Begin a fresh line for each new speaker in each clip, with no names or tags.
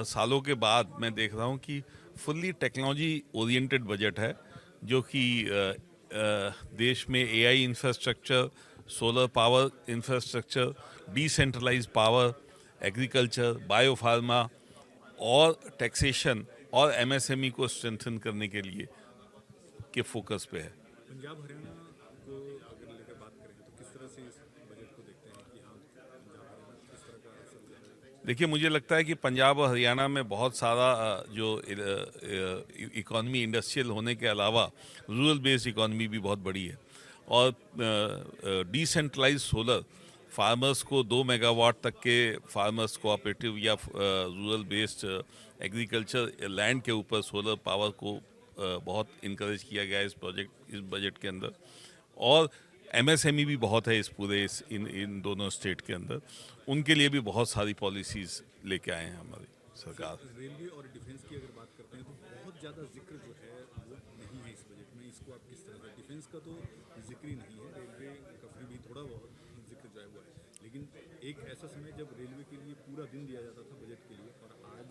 सालों के बाद मैं देख रहा हूँ कि फुल्ली टेक्नोलॉजी ओरिएंटेड बजट है, जो कि देश में AI infrastructure, solar power infrastructure, decentralised power, agriculture, biopharma और टैक्सेशन और एमएसएमई को स्ट्रेंथन करने के लिए के फोकस पे है।
पंजाब हरियाणा को अगर लेकर बात करें तो किस तरह से इस बजट को देखते हैं कि हाँ पंजाब हरियाणा किस तरह का असर जो है।
देखिए, मुझे लगता है कि पंजाब और हरियाणा में बहुत सारा जो इकॉनमी इंडस्ट्रियल होने के अलावा रूरल बेस्ड इकॉनमी भी बहुत बड़ी है। और डिसेंट्रलाइज सोलर फार्मर्स को 2 मेगावाट तक के फार्मर्स कोऑपरेटिव या रूरल बेस्ड एग्रीकल्चर लैंड के ऊपर सोलर पावर को बहुत इनकरेज किया गया है इस बजट के अंदर। और एमएसएमई भी बहुत है इन दोनों स्टेट के अंदर। उनके लिए भी बहुत सारी पॉलिसीज लेके आए हैं हमारी सरकार।
रेलवे और डिफेंस की अगर बात करते हैं तो बहुत ज़्यादा जिक्र जो है वो नहीं है इस बजट में। इसको आप किस तरह से, डिफेंस का तो जिक्र ही नहीं है, रेलवे का फिर भी थोड़ा बहुत जिक्र जो है हुआ है, लेकिन एक ऐसा समय जब रेलवे के लिए पूरा दिन दिया जाता था बजट के लिए, और आज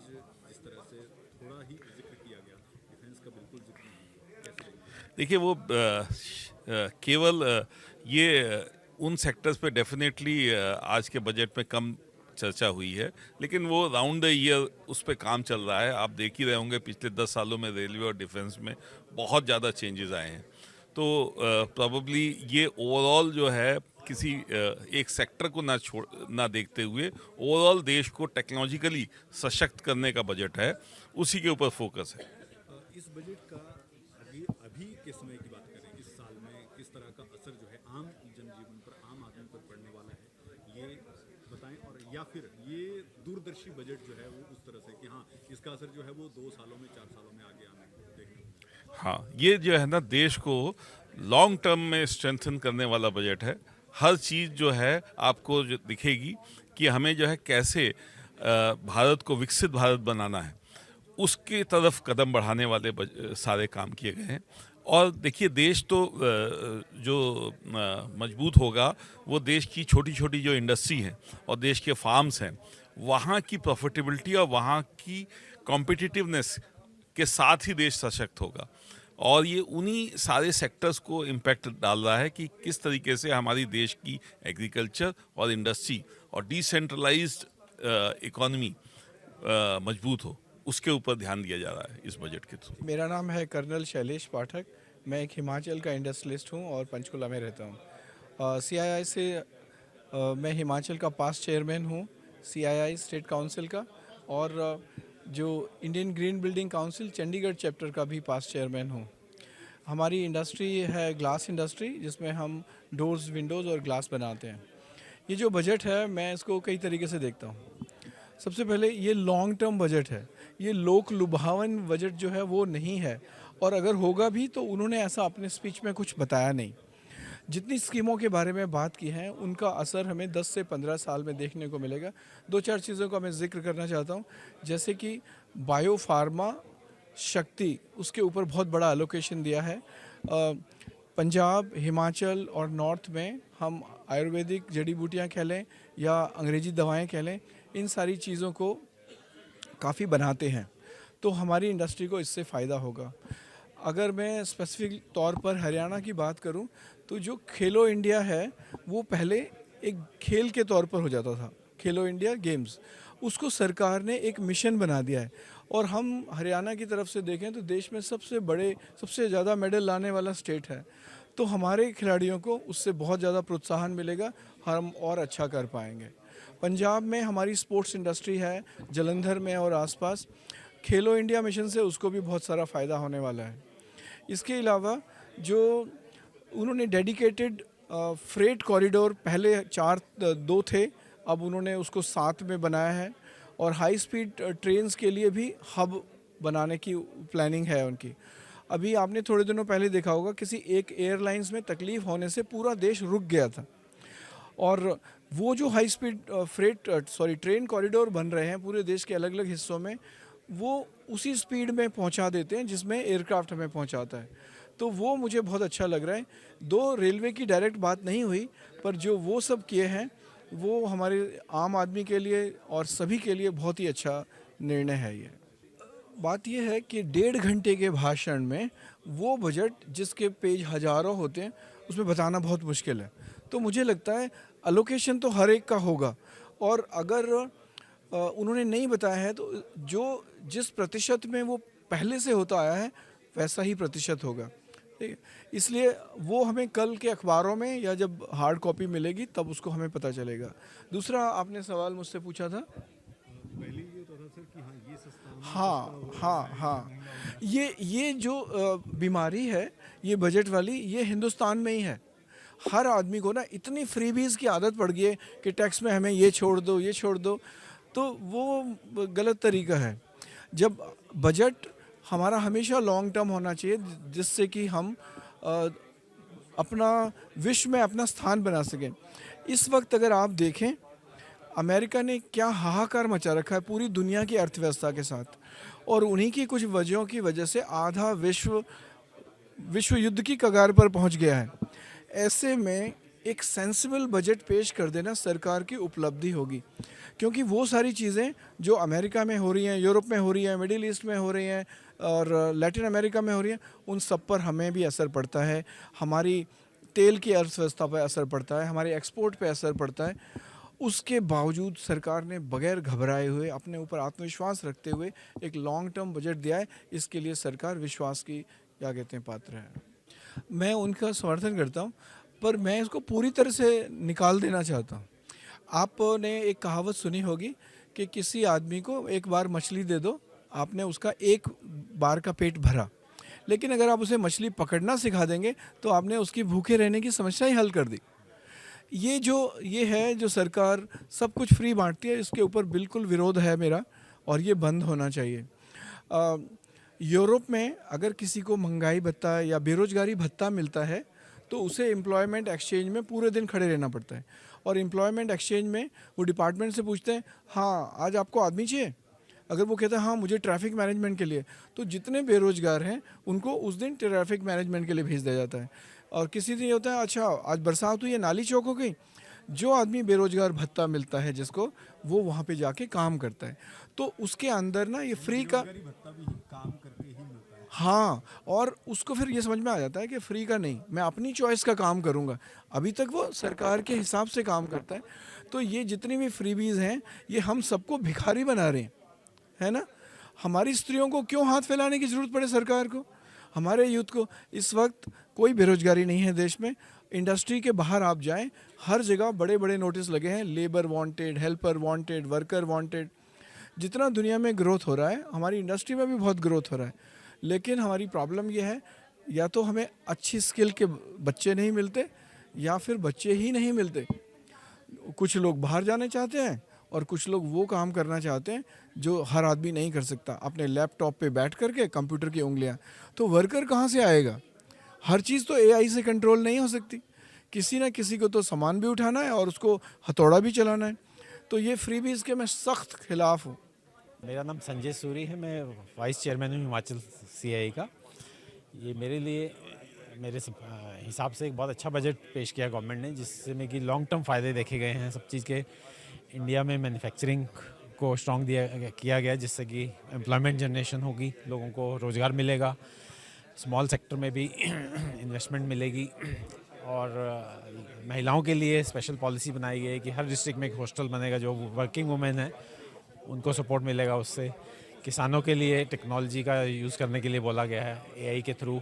इस तरह से थोड़ा ही जिक्र किया गया, डिफेंस का बिल्कुल जिक्र नहीं है। कैसे देखिए?
देखिए, वो केवल ये उन सेक्टर्स पे डेफिनेटली आज के बजट में कम चर्चा हुई है, लेकिन वो राउंड द ईयर उस पे काम चल रहा है। आप देख ही रहे होंगे पिछले 10 सालों में रेलवे और डिफेंस में बहुत ज़्यादा चेंजेस आए हैं। तो प्रॉबली ये ओवरऑल जो है किसी एक सेक्टर को ना देखते हुए ओवरऑल देश को टेक्नोलॉजिकली सशक्त करने का बजट है, उसी के ऊपर फोकस है।
इस बजट का अभी अभी के समय की बात करें, इस साल में किस तरह का असर जो है आम जनजीवन पर, आम आदमी पर पड़ने वाला है, ये बताएं। और या फिर ये दूरदर्शी बजट जो है वो उस तरह से कि हाँ इसका असर जो है वो 2 सालों में 4 सालों में आगे आने देखने को मिलेगा।
हाँ, ये जो है ना देश को लॉन्ग टर्म में स्ट्रेंथन करने वाला बजट है। हर चीज़ जो है आपको जो दिखेगी कि हमें जो है कैसे भारत को विकसित भारत बनाना है, उसकी तरफ कदम बढ़ाने वाले सारे काम किए गए हैं। और देखिए, देश तो जो मजबूत होगा वो देश की छोटी छोटी जो इंडस्ट्री हैं और देश के फार्म्स हैं, वहाँ की प्रॉफिटेबिलिटी और वहाँ की कॉम्पिटिटिवनेस के साथ ही देश सशक्त होगा। और ये उन्हीं सारे सेक्टर्स को इम्पैक्ट डाल रहा है कि किस तरीके से हमारी देश की एग्रीकल्चर और इंडस्ट्री और डिसेंट्रलाइज्ड इकॉनमी मजबूत हो, उसके ऊपर ध्यान दिया जा रहा है इस बजट के थ्रू।
मेरा नाम है कर्नल शैलेश पाठक। मैं एक हिमाचल का इंडस्ट्रियलिस्ट हूँ और पंचकुला में रहता हूँ। सीआईआई से मैं हिमाचल का पास्ट चेयरमैन हूँ, सीआईआई स्टेट काउंसिल का, और जो Indian green building council Chandigarh chapter का भी पास्ट चेयरमैन हूँ। हमारी इंडस्ट्री है ग्लास इंडस्ट्री, जिसमें हम डोर्स, विंडोज़ और ग्लास बनाते हैं। ये जो बजट है मैं इसको कई तरीके से देखता हूँ। सबसे पहले ये लॉन्ग टर्म बजट है, ये लोक लुभावन बजट जो है वो नहीं है, और अगर होगा भी तो उन्होंने ऐसा अपने स्पीच में कुछ बताया नहीं। जितनी स्कीमों के बारे में बात की है उनका असर हमें 10 से 15 साल में देखने को मिलेगा। 2-4 चीज़ों का मैं जिक्र करना चाहता हूँ, जैसे कि बायो फार्मा शक्ति, उसके ऊपर बहुत बड़ा एलोकेशन दिया है। पंजाब, हिमाचल और नॉर्थ में हम आयुर्वेदिक जड़ी बूटियाँ कह लें या अंग्रेजी दवाएं कह लें, इन सारी चीज़ों को काफ़ी बनाते हैं, तो हमारी इंडस्ट्री को इससे फ़ायदा होगा। अगर मैं स्पेसिफिक तौर पर हरियाणा की बात करूं, तो जो खेलो इंडिया है वो पहले एक खेल के तौर पर हो जाता था, खेलो इंडिया गेम्स, उसको सरकार ने एक मिशन बना दिया है। और हम हरियाणा की तरफ से देखें तो देश में सबसे ज़्यादा मेडल लाने वाला स्टेट है, तो हमारे खिलाड़ियों को उससे बहुत ज़्यादा प्रोत्साहन मिलेगा, हम और अच्छा कर पाएंगे। पंजाब में हमारी स्पोर्ट्स इंडस्ट्री है, जलंधर में और आसपास, खेलो इंडिया मिशन से उसको भी बहुत सारा फ़ायदा होने वाला है। इसके अलावा जो उन्होंने डेडिकेटेड फ्रेट कॉरिडोर, पहले 2 थे, अब उन्होंने उसको 7 में बनाया है, और हाई स्पीड ट्रेन्स के लिए भी हब बनाने की प्लानिंग है उनकी। अभी आपने थोड़े दिनों पहले देखा होगा किसी एक एयरलाइंस में तकलीफ़ होने से पूरा देश रुक गया था, और वो जो हाई स्पीड ट्रेन कॉरिडोर बन रहे हैं पूरे देश के अलग अलग हिस्सों में, वो उसी स्पीड में पहुंचा देते हैं जिसमें एयरक्राफ्ट हमें पहुंचाता है। तो वो मुझे बहुत अच्छा लग रहा है। 2 रेलवे की डायरेक्ट बात नहीं हुई, पर जो वो सब किए हैं वो हमारे आम आदमी के लिए और सभी के लिए बहुत ही अच्छा निर्णय है ये। बात यह है कि 1.5 घंटे के भाषण में वो बजट जिसके पेज हजारों होते हैं उसमें बताना बहुत मुश्किल है। तो मुझे लगता है अलोकेशन तो हर एक का होगा, और अगर उन्होंने नहीं बताया है तो जो जिस प्रतिशत में वो पहले से होता आया है वैसा ही प्रतिशत होगा। ठीक है, इसलिए वो हमें कल के अखबारों में या जब हार्ड कॉपी मिलेगी तब उसको हमें पता चलेगा। दूसरा आपने सवाल मुझसे पूछा था।
पहले ये होता था सर कि हाँ ये सस्ता होना
हाँ हाँ हाँ, ये जो बीमारी है ये बजट वाली, ये हिंदुस्तान में ही है। हर आदमी को ना इतनी फ्रीबीज की आदत पड़ गई है कि टैक्स में हमें ये छोड़ दो ये छोड़ दो, तो वो गलत तरीका है। जब बजट हमारा हमेशा लॉन्ग टर्म होना चाहिए जिससे कि हम अ, अपना विश्व में अपना स्थान बना सकें। इस वक्त अगर आप देखें अमेरिका ने क्या हाहाकार मचा रखा है पूरी दुनिया की अर्थव्यवस्था के साथ, और उन्हीं की कुछ वजहों की वजह से आधा विश्व युद्ध की कगार पर पहुंच गया है। ऐसे में एक सेंसिबल बजट पेश कर देना सरकार की उपलब्धि होगी, क्योंकि वो सारी चीज़ें जो अमेरिका में हो रही हैं, यूरोप में हो रही हैं, मिडिल ईस्ट में हो रही हैं और लैटिन अमेरिका में हो रही हैं, उन सब पर हमें भी असर पड़ता है। हमारी तेल की अर्थव्यवस्था पर असर पड़ता है, हमारे एक्सपोर्ट पे असर पड़ता है। उसके बावजूद सरकार ने बगैर घबराए हुए अपने ऊपर आत्मविश्वास रखते हुए एक लॉन्ग टर्म बजट दिया है। इसके लिए सरकार विश्वास की क्या कहते हैं पात्र है। मैं उनका समर्थन करता हूँ, पर मैं इसको पूरी तरह से निकाल देना चाहता हूँ। आपने एक कहावत सुनी होगी कि किसी आदमी को एक बार मछली दे दो, आपने उसका एक बार का पेट भरा, लेकिन अगर आप उसे मछली पकड़ना सिखा देंगे तो आपने उसकी भूखे रहने की समस्या ही हल कर दी। ये है जो सरकार सब कुछ फ्री बांटती है, इसके ऊपर बिल्कुल विरोध है मेरा, और ये बंद होना चाहिए। यूरोप में अगर किसी को महंगाई भत्ता या बेरोजगारी भत्ता मिलता है तो उसे एम्प्लॉयमेंट एक्सचेंज में पूरे दिन खड़े रहना पड़ता है, और एम्प्लॉयमेंट एक्सचेंज में वो डिपार्टमेंट से पूछते हैं हाँ आज आपको आदमी चाहिए। अगर वो कहता है हाँ मुझे ट्रैफिक मैनेजमेंट के लिए, तो जितने बेरोजगार हैं उनको उस दिन ट्रैफिक मैनेजमेंट के लिए भेज दिया जाता है। और किसी दिन ये होता है अच्छा आज बरसात हुई है नाली चौक हो गई, जो आदमी बेरोजगार भत्ता मिलता है जिसको, वो वहाँ पे जाके काम करता है। तो उसके अंदर ना ये फ्री का,
बेरोजगारी भत्ता भी काम करके ही मिलता है।
हाँ, और उसको फिर ये समझ में आ जाता है कि फ्री का नहीं, मैं अपनी चॉइस का काम करूँगा। अभी तक वो सरकार के हिसाब से काम करता है। तो ये जितनी भी फ्रीबीज हैं ये हम सबको भिखारी बना रहे हैं, है ना। हमारी स्त्रियों को क्यों हाथ फैलाने की ज़रूरत पड़े सरकार को, हमारे यूथ को। इस वक्त कोई बेरोजगारी नहीं है देश में। इंडस्ट्री के बाहर आप जाएं, हर जगह बड़े बड़े नोटिस लगे हैं, labour wanted, helper wanted, worker wanted. जितना दुनिया में ग्रोथ हो रहा है हमारी इंडस्ट्री में भी बहुत ग्रोथ हो रहा है, लेकिन हमारी प्रॉब्लम यह है या तो हमें अच्छी स्किल के बच्चे नहीं मिलते या फिर बच्चे ही नहीं मिलते। कुछ लोग बाहर जाने चाहते हैं और कुछ लोग वो काम करना चाहते हैं जो हर आदमी नहीं कर सकता, अपने लैपटॉप पे बैठ करके कंप्यूटर की उंगलियां। तो वर्कर कहाँ से आएगा? हर चीज़ तो एआई से कंट्रोल नहीं हो सकती। किसी ना किसी को तो सामान भी उठाना है और उसको हथौड़ा भी चलाना है। तो ये फ्रीबीज के मैं सख्त खिलाफ हूँ।
मेरा नाम संजय सूरी है, मैं वाइस चेयरमैन हूँ हिमाचल सीआई का। ये मेरे लिए मेरे हिसाब से एक बहुत अच्छा बजट पेश किया गवर्नमेंट ने, जिसमें कि लॉन्ग टर्म फ़ायदे देखे गए हैं सब चीज़ के। इंडिया में मैन्युफैक्चरिंग को स्ट्रॉन्ग किया गया, जिससे कि एम्प्लॉयमेंट जनरेशन होगी, लोगों को रोज़गार मिलेगा, स्मॉल सेक्टर में भी इन्वेस्टमेंट मिलेगी। और महिलाओं के लिए स्पेशल पॉलिसी बनाई गई है कि हर डिस्ट्रिक्ट में एक हॉस्टल बनेगा, जो वर्किंग वुमेन है उनको सपोर्ट मिलेगा उससे। किसानों के लिए टेक्नोलॉजी का यूज़ करने के लिए बोला गया है एआई के थ्रू।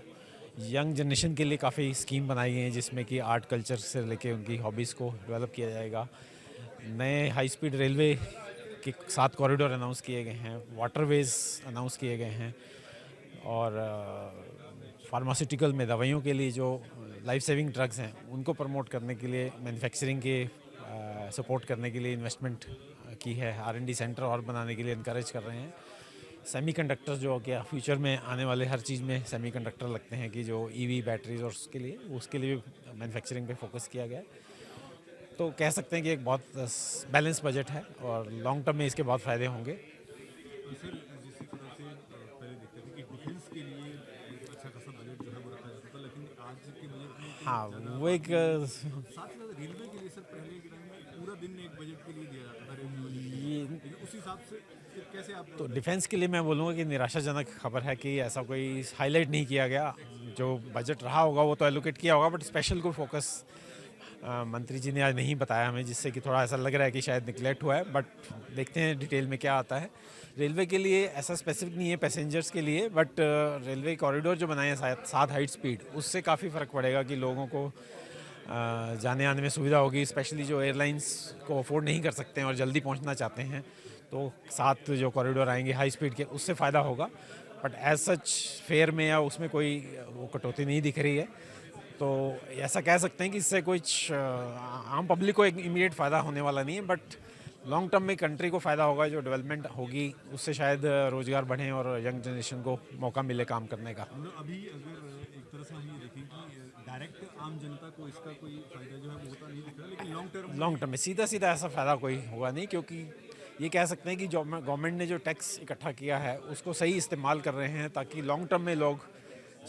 यंग जनरेशन के लिए काफ़ी स्कीम बनाई गई हैं, जिसमें कि आर्ट कल्चर से लेके उनकी हॉबीज़ को डेवलप किया जाएगा। नए हाई स्पीड रेलवे के 7 कॉरिडोर अनाउंस किए गए हैं, वाटरवेज अनाउंस किए गए हैं, और फार्मास्यूटिकल में दवाइयों के लिए जो लाइफ सेविंग ड्रग्स हैं उनको प्रमोट करने के लिए, मैन्युफैक्चरिंग के सपोर्ट करने के लिए इन्वेस्टमेंट की है। R&D सेंटर और बनाने के लिए इनकरेज कर रहे हैं। सेमीकंडक्टर जो क्या फ्यूचर में आने वाले हर चीज़ में सेमीकंडक्टर लगते हैं, कि जो ईवी बैटरीज और उसके लिए भी मैन्युफैक्चरिंग पे फोकस किया गया है। तो कह सकते हैं कि एक बहुत बैलेंस बजट है और लॉन्ग टर्म में इसके बहुत फ़ायदे होंगे।
सर जिस तरह से पहले देखते थे कि डिफेंस के लिए एक अच्छा खासा बजट जो है वो रखा जाता था, लेकिन आज के बजट में
हाँ, वो एक
साथ ही साथ रेलवे के लिए सर पहले के टाइम में पूरा पूरा दिन एक बजट के लिए दिया जाता था रेलवे बजट के लिए।
ये
लेकिन उस हिसाब से फिर कैसे आप
तो डिफेंस के लिए मैं बोलूँगा कि निराशाजनक खबर है कि ऐसा कोई हाईलाइट नहीं किया गया। जो बजट रहा होगा वो तो एलोकेट किया होगा, बट स्पेशल कोई फोकस मंत्री जी ने आज नहीं बताया हमें, जिससे कि थोड़ा ऐसा लग रहा है कि शायद निगलेक्ट हुआ है। बट देखते हैं डिटेल में क्या आता है। रेलवे के लिए ऐसा स्पेसिफिक नहीं है पैसेंजर्स के लिए, बट रेलवे कॉरिडोर जो बनाए हैं 7 हाई स्पीड, उससे काफ़ी फ़र्क पड़ेगा कि लोगों को जाने आने में सुविधा होगी। स्पेशली जो एयरलाइंस को अफोर्ड नहीं कर सकते हैं और जल्दी पहुंचना चाहते हैं, तो 7 जो कॉरिडोर आएंगे हाई स्पीड के, उससे फ़ायदा होगा। बट एज सच फेयर में या उसमें कोई वो कटौती नहीं दिख रही है। तो ऐसा कह सकते हैं कि इससे कुछ आम पब्लिक को एक इमीडिएट फ़ायदा होने वाला नहीं है, बट लॉन्ग टर्म में कंट्री को फ़ायदा होगा। जो डेवलपमेंट होगी उससे शायद रोज़गार बढ़े और यंग जनरेशन को मौका मिले काम करने का।
मतलब अभी अगर एक तरह से हम ये देखें कि डायरेक्ट आम जनता को इसका कोई फायदा जो है वो होता नहीं दिख रहा, लेकिन लॉन्ग टर्म
में सीधा सीधा ऐसा फ़ायदा कोई होगा नहीं, क्योंकि ये कह सकते हैं कि जो गवर्नमेंट ने जो टैक्स इकट्ठा किया है उसको सही इस्तेमाल कर रहे हैं, ताकि लॉन्ग टर्म में लोग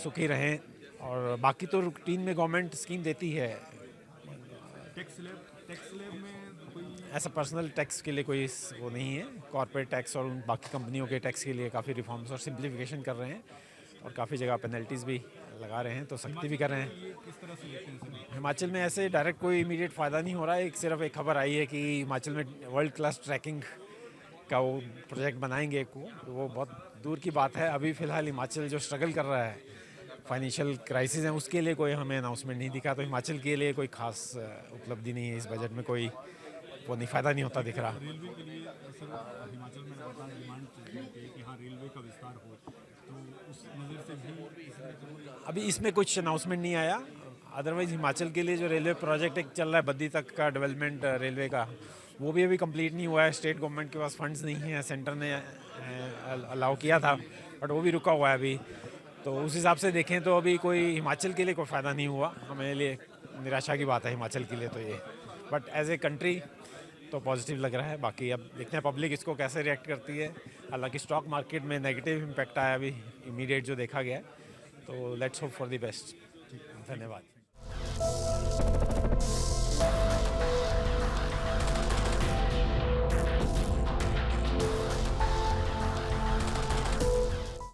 सुखी रहें। और बाकी तो रूटीन में गवर्नमेंट स्कीम देती है।
टैक्स स्लैब में कोई
ऐसा पर्सनल टैक्स के लिए कोई वो नहीं है। कॉर्पोरेट टैक्स और उन बाकी कंपनियों के टैक्स के लिए काफ़ी रिफॉर्म्स और सिंप्लीफिकेशन कर रहे हैं, और काफ़ी जगह पेनल्टीज़ भी लगा रहे हैं, तो सख्ती भी कर रहे हैं।
ये किस तरह से देखते हैं सर?
हिमाचल में ऐसे डायरेक्ट कोई इमीडिएट फ़ायदा नहीं हो रहा है। सिर्फ एक खबर आई है कि हिमाचल में वर्ल्ड क्लास ट्रैकिंग का वो प्रोजेक्ट बनाएंगे वो बहुत दूर की बात है। अभी फ़िलहाल हिमाचल जो स्ट्रगल कर रहा है, फाइनेंशियल क्राइसिस है, उसके लिए कोई हमें अनाउंसमेंट नहीं दिखा। तो हिमाचल के लिए कोई खास उपलब्धि नहीं है इस बजट में, कोई वो नहीं फ़ायदा नहीं होता दिख रहा।
रेलवे के लिए सर हिमाचल में लगातार डिमांड चल रही है कि हाँ रेलवे का विस्तार हो, तो उस नज़र से भी इसमें
अभी इसमें कुछ अनाउंसमेंट नहीं आया। अदरवाइज़ हिमाचल के लिए जो रेलवे प्रोजेक्ट एक चल रहा है बद्दी तक का डेवलपमेंट रेलवे का, वो भी अभी कंप्लीट नहीं हुआ है। स्टेट गवर्नमेंट के पास फंड्स नहीं है, सेंटर ने अलाउ किया था, बट वो भी रुका हुआ है अभी। तो उस हिसाब से देखें तो अभी कोई हिमाचल के लिए कोई फ़ायदा नहीं हुआ। हमें लिए निराशा की बात है हिमाचल के लिए तो ये, बट एज ए कंट्री तो पॉजिटिव लग रहा है। बाकी अब देखते हैं पब्लिक इसको कैसे रिएक्ट करती है। हालांकि स्टॉक मार्केट में नेगेटिव इम्पैक्ट आया अभी इमीडिएट जो देखा गया है, तो let's hope for the best. धन्यवाद।